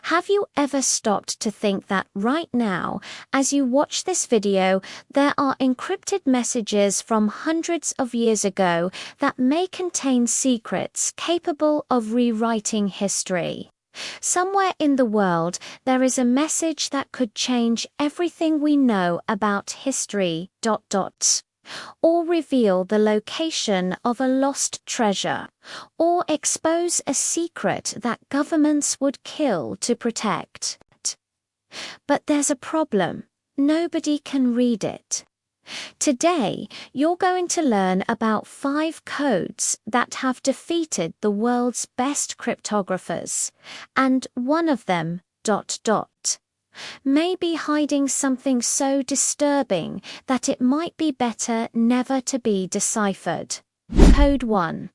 Have you ever stopped to think that right now, as you watch this video, there are encrypted messages from hundreds of years ago that may contain secrets capable of rewriting history? Somewhere in the world, there is a message that could change everything we know about history, or reveal the location of a lost treasure, or expose a secret that governments would kill to protect. But there's a problem. Nobody can read it. Today, you're going to learn about 5 codes that have defeated the world's best cryptographers, and one of them, may be hiding something so disturbing that it might be better never to be deciphered. Code 1.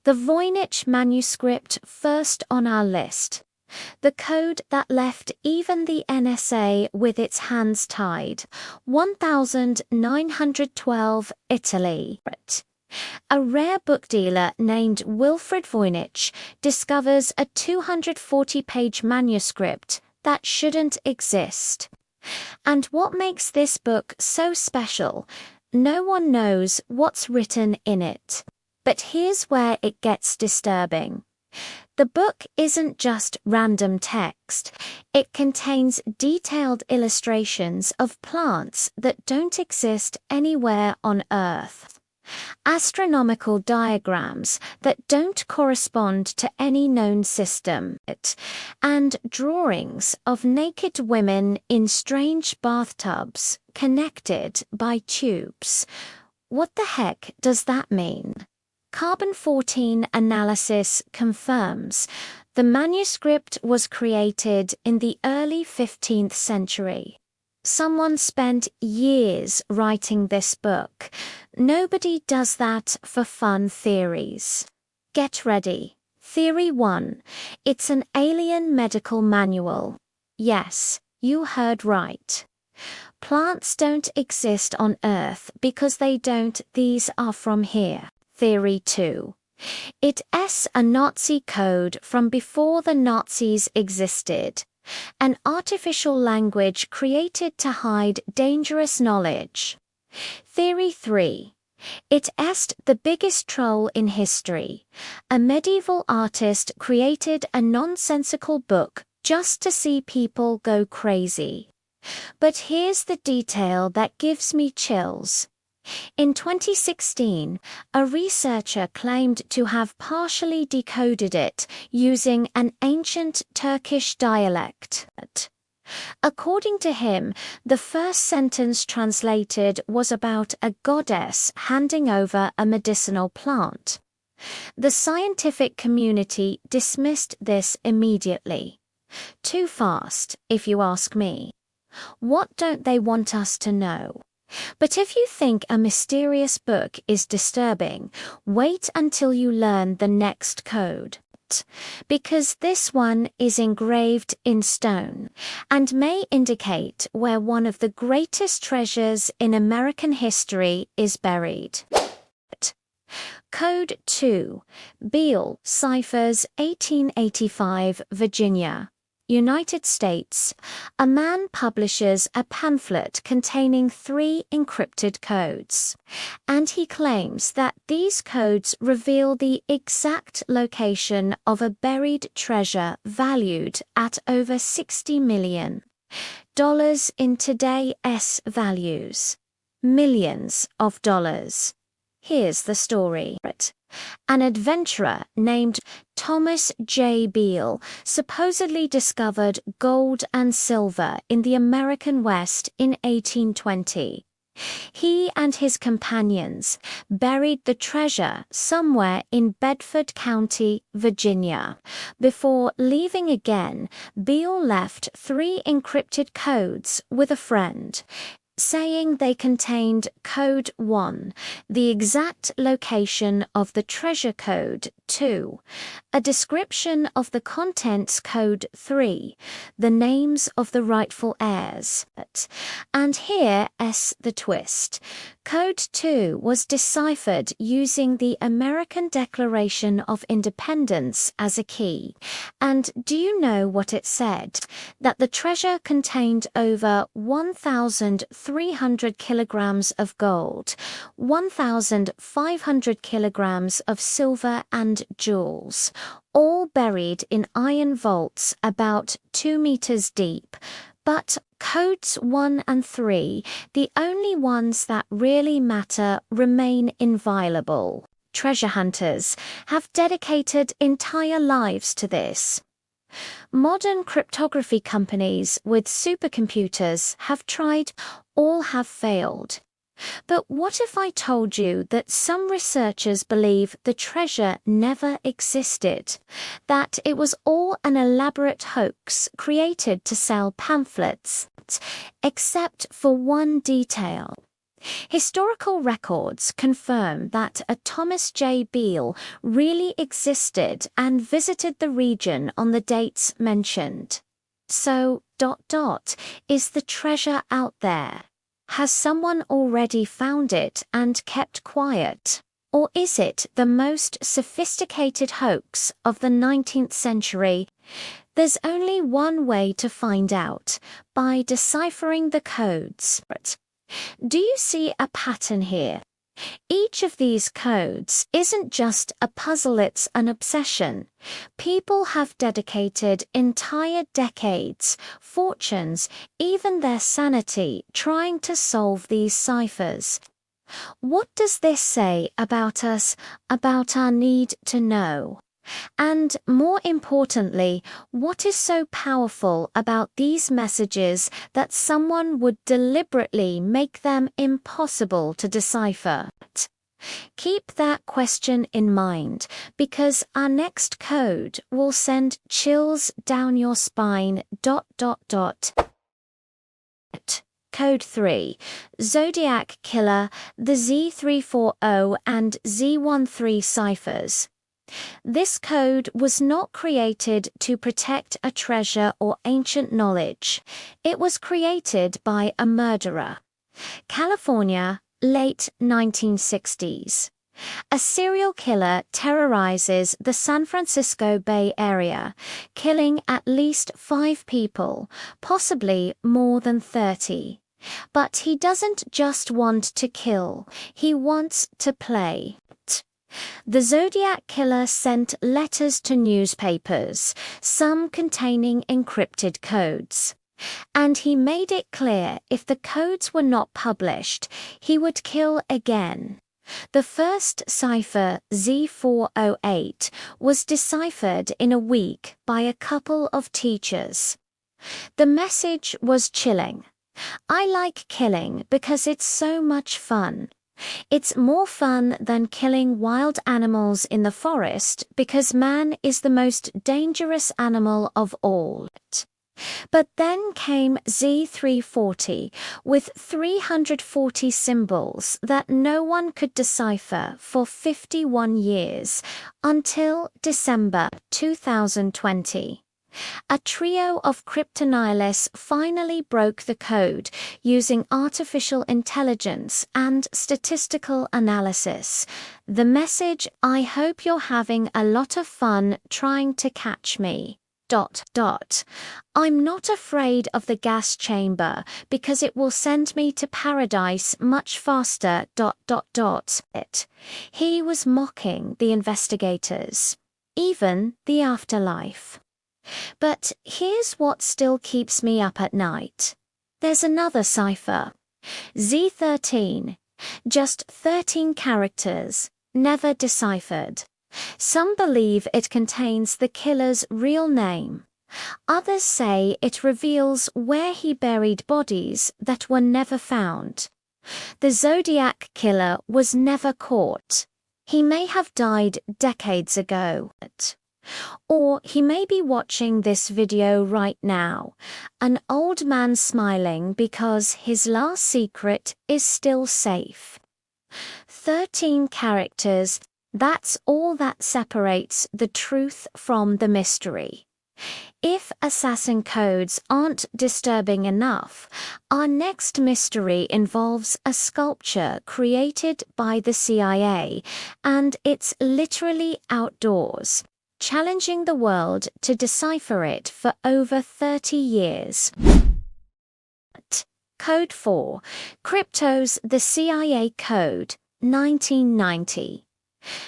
The Voynich Manuscript, first on our list. The code that left even the NSA with its hands tied. 1912, Italy. A rare book dealer named Wilfred Voynich discovers a 240-page manuscript that shouldn't exist. And what makes this book so special? No one knows what's written in it. But here's where it gets disturbing. The book isn't just random text. It contains detailed illustrations of plants that don't exist anywhere on Earth. Astronomical diagrams that don't correspond to any known system, and drawings of naked women in strange bathtubs connected by tubes. What the heck does that mean? Carbon-14 analysis confirms the manuscript was created in the early 15th century. Someone spent years writing this book. Nobody does that for fun theories. Get ready. Theory 1. It's an alien medical manual. Yes, you heard right. Plants don't exist on Earth because they don't. These are from here. Theory 2. It's a Nazi code from before the Nazis existed. An artificial language created to hide dangerous knowledge. Theory 3. It's the biggest troll in history. A medieval artist created a nonsensical book just to see people go crazy. But here's the detail that gives me chills. In 2016, a researcher claimed to have partially decoded it using an ancient Turkish dialect. According to him, the first sentence translated was about a goddess handing over a medicinal plant. The scientific community dismissed this immediately. Too fast, if you ask me. What don't they want us to know? But if you think a mysterious book is disturbing, wait until you learn the next code. Because this one is engraved in stone and may indicate where one of the greatest treasures in American history is buried. Code 2. Beale Ciphers, 1885, Virginia, United States. A man publishes a pamphlet containing 3 encrypted codes, and he claims that these codes reveal the exact location of a buried treasure valued at over $60 million in today's values. Millions of dollars. Here's the story. An adventurer named Thomas J. Beale supposedly discovered gold and silver in the American West in 1820. He and his companions buried the treasure somewhere in Bedford County, Virginia. Before leaving again, Beale left 3 encrypted codes with a friend. saying they contained Code 1, the exact location of the treasure code 2, a description of the contents code 3, the names of the rightful heirs. And here's the twist. Code 2 was deciphered using the American Declaration of Independence as a key. And do you know what it said? That the treasure contained over 1,300 kilograms of gold, 1,500 kilograms of silver and jewels, all buried in iron vaults about 2 meters deep. But codes 1 and 3, the only ones that really matter, remain inviolable. Treasure hunters have dedicated entire lives to this. Modern cryptography companies with supercomputers have tried, all have failed. But what if I told you that some researchers believe the treasure never existed, that it was all an elaborate hoax created to sell pamphlets, except for one detail? Historical records confirm that a Thomas J. Beale really existed and visited the region on the dates mentioned. So, is the treasure out there? Has someone already found it and kept quiet? Or is it the most sophisticated hoax of the 19th century? There's only one way to find out, by deciphering the codes. Do you see a pattern here? Each of these codes isn't just a puzzle, it's an obsession. People have dedicated entire decades, fortunes, even their sanity, trying to solve these ciphers. What does this say about us, about our need to know? And more importantly, what is so powerful about these messages that someone would deliberately make them impossible to decipher? Keep that question in mind, because our next code will send chills down your spine. Code 3, Zodiac Killer, the Z340 and Z13 ciphers. This code was not created to protect a treasure or ancient knowledge. It was created by a murderer. California, late 1960s. A serial killer terrorizes the San Francisco Bay Area, killing at least 5 people, possibly more than 30. But he doesn't just want to kill, he wants to play. The Zodiac Killer sent letters to newspapers, some containing encrypted codes. And he made it clear if the codes were not published, he would kill again. The first cipher, Z408, was deciphered in a week by a couple of teachers. The message was chilling. I like killing because it's so much fun. It's more fun than killing wild animals in the forest because man is the most dangerous animal of all. But then came Z340 with 340 symbols that no one could decipher for 51 years, until December 2020. A trio of cryptanalysts finally broke the code using artificial intelligence and statistical analysis. The message: I hope you're having a lot of fun trying to catch me. I'm not afraid of the gas chamber because it will send me to paradise much faster. He was mocking the investigators, even the afterlife. But here's what still keeps me up at night. There's another cipher. Z13. Just 13 characters, never deciphered. Some believe it contains the killer's real name. Others say it reveals where he buried bodies that were never found. The Zodiac Killer was never caught. He may have died decades ago. Or he may be watching this video right now, an old man smiling because his last secret is still safe. 13 characters, that's all that separates the truth from the mystery. If assassin codes aren't disturbing enough, our next mystery involves a sculpture created by the CIA, and it's literally outdoors, challenging the world to decipher it for over 30 years. Code 4. Kryptos The CIA Code, 1990.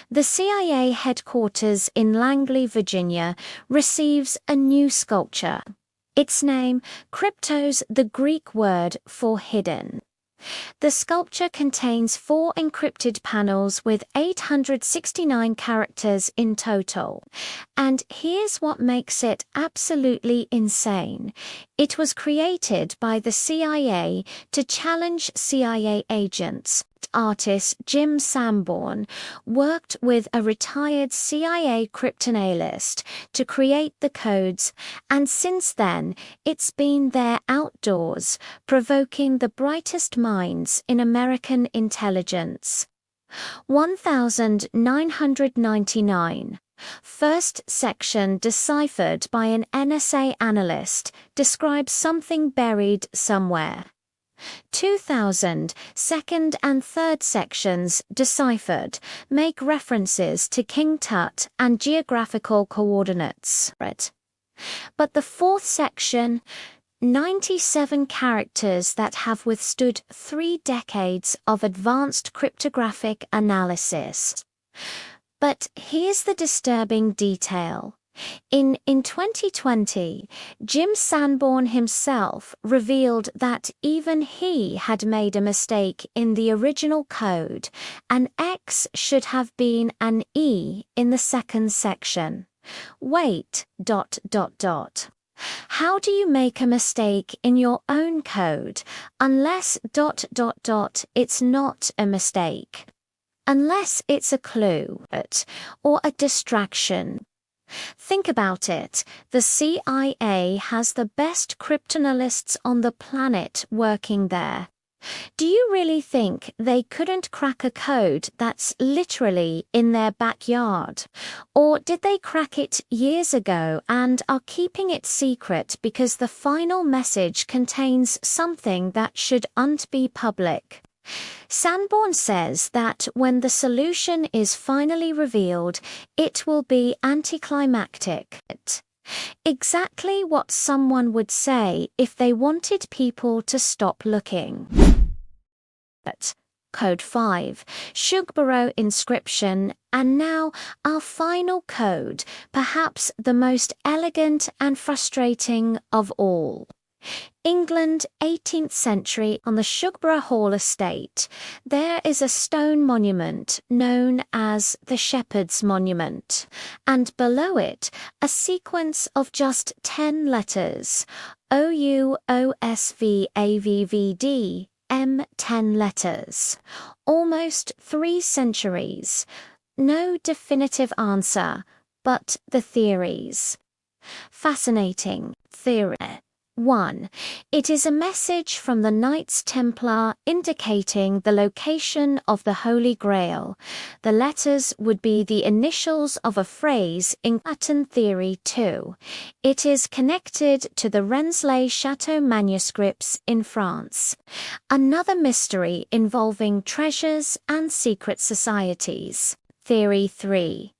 The CIA headquarters in Langley, Virginia, receives a new sculpture. Its name, Kryptos, the Greek word for hidden. The sculpture contains 4 encrypted panels with 869 characters in total. And here's what makes it absolutely insane. It was created by the CIA to challenge CIA agents. Artist Jim Sanborn worked with a retired CIA cryptanalyst to create the codes, and since then it's been there outdoors, provoking the brightest minds in American intelligence. 1999. First section deciphered by an NSA analyst describes something buried somewhere. 2000, second and third sections, deciphered, make references to King Tut and geographical coordinates. But the fourth section, 97 characters that have withstood 3 decades of advanced cryptographic analysis. But here's the disturbing detail. In 2020, Jim Sanborn himself revealed that even he had made a mistake in the original code. An X should have been an E in the second section. Wait, ... How do you make a mistake in your own code unless ... it's not a mistake? Unless it's a clue, or a distraction. Think about it. The CIA has the best cryptanalysts on the planet working there. Do you really think they couldn't crack a code that's literally in their backyard? Or did they crack it years ago and are keeping it secret because the final message contains something that shouldn't be public? Sanborn says that when the solution is finally revealed, it will be anticlimactic. Exactly what someone would say if they wanted people to stop looking. Code 5, Shugborough Inscription, and now our final code, perhaps the most elegant and frustrating of all. England, 18th century, on the Shugborough Hall estate, there is a stone monument known as the Shepherd's Monument, and below it, a sequence of just 10 letters, OUOSVAVVD, M, 10 letters, almost 3 centuries. No definitive answer, but the theories. Fascinating theory. 1. It is a message from the Knights Templar indicating the location of the Holy Grail. The letters would be the initials of a phrase in Latin. Theory 2. It is connected to the Rennes Chateau manuscripts in France. Another mystery involving treasures and secret societies. Theory 3.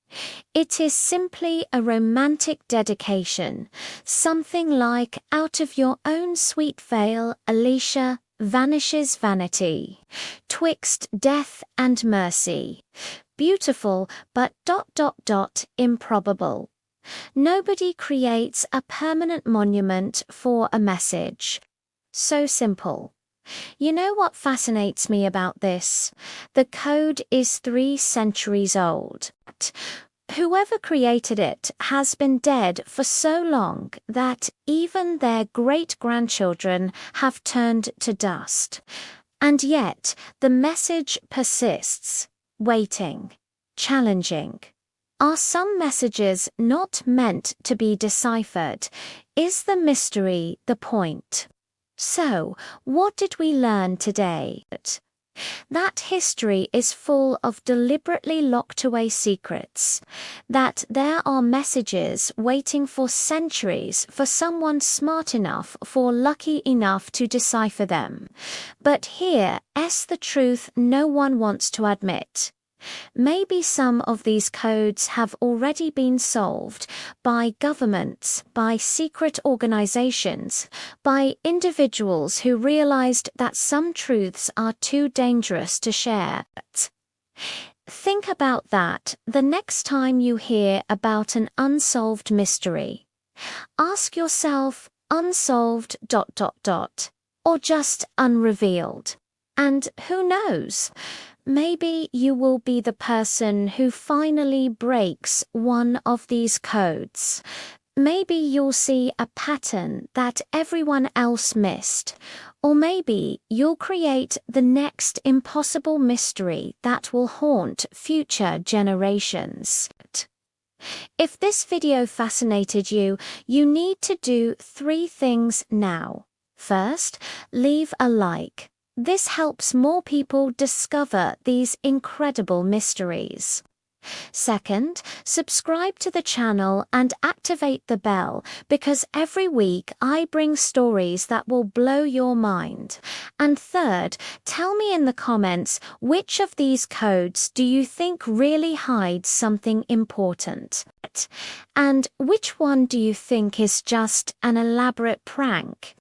It is simply a romantic dedication, something like "Out of your own sweet veil, Alicia, vanishes vanity, twixt death and mercy. Beautiful, but ... improbable." Nobody creates a permanent monument for a message. So simple. You know what fascinates me about this? The code is 3 centuries old. Whoever created it has been dead for so long that even their great-grandchildren have turned to dust. And yet, the message persists, waiting, challenging. Are some messages not meant to be deciphered? Is the mystery the point? So, what did we learn today? That history is full of deliberately locked away secrets, that there are messages waiting for centuries for someone smart enough or lucky enough to decipher them. But here's the truth no one wants to admit. Maybe some of these codes have already been solved by governments, by secret organizations, by individuals who realized that some truths are too dangerous to share. Think about that the next time you hear about an unsolved mystery. Ask yourself, unsolved ... or just unrevealed. And who knows? Maybe you will be the person who finally breaks one of these codes. Maybe you'll see a pattern that everyone else missed. Or maybe you'll create the next impossible mystery that will haunt future generations. If this video fascinated you, you need to do 3 things now. First, leave a like. This helps more people discover these incredible mysteries. Second, subscribe to the channel and activate the bell because every week I bring stories that will blow your mind. And third, tell me in the comments which of these codes do you think really hides something important? And which one do you think is just an elaborate prank?